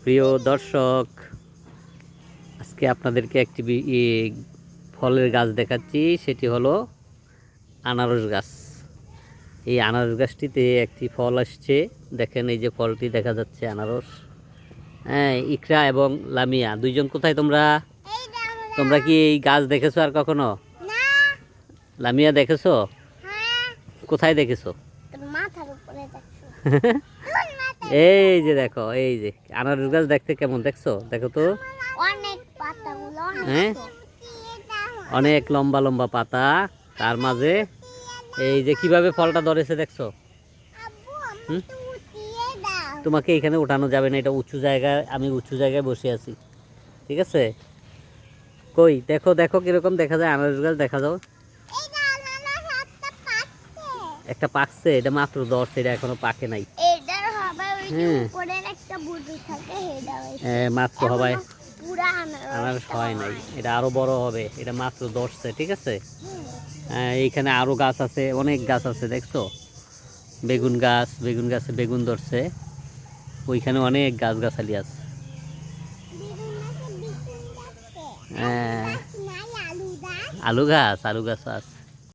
প্রিয় দর্শক, আজকে আপনাদেরকে একটি ফলের গাছ দেখাচ্ছি। সেটি হলো আনারস গাছ। এই আনারস গাছটিতে একটি ফল আসছে। দেখেন, এই যে ফলটি দেখা যাচ্ছে আনারস। হ্যাঁ, ইকরা এবং লামিয়া দুইজন কোথায়? তোমরা তোমরা কি এই গাছ দেখেছো আর কখনো? লামিয়া দেখেছো? কোথায় দেখেছো? এই যে দেখো, এই যে আনারস গাছ দেখতে কেমন, দেখছো? দেখো তো। হ্যাঁ, অনেক লম্বা লম্বা পাতা, তার মাঝে এই যে কিভাবে ফলটা ধরেছে দেখছো? তোমাকে এখানে উঠানো যাবে না, এটা উঁচু জায়গায়, আমি উঁচু জায়গায় বসে আছি, ঠিক আছে? কই দেখো, দেখো কিরকম দেখা যায় আনারস গাছ, দেখা যাও। একটা পাকছে, এটা মাত্র ধরছে, এটা এখনো পাকে নাই। হ্যাঁ, মাত্র হবে, আনারস হয় নাই, এটা আরো বড় হবে, এটা মাত্র ধরছে, ঠিক আছে? এইখানে আরো গাছ আছে, অনেক গাছ আছে, দেখছো? বেগুন গাছ, বেগুন গাছে বেগুন ধরছে। ওইখানে অনেক গাছগাছালি আছে। হ্যাঁ, আলু গাছ, আলু গাছ আছে।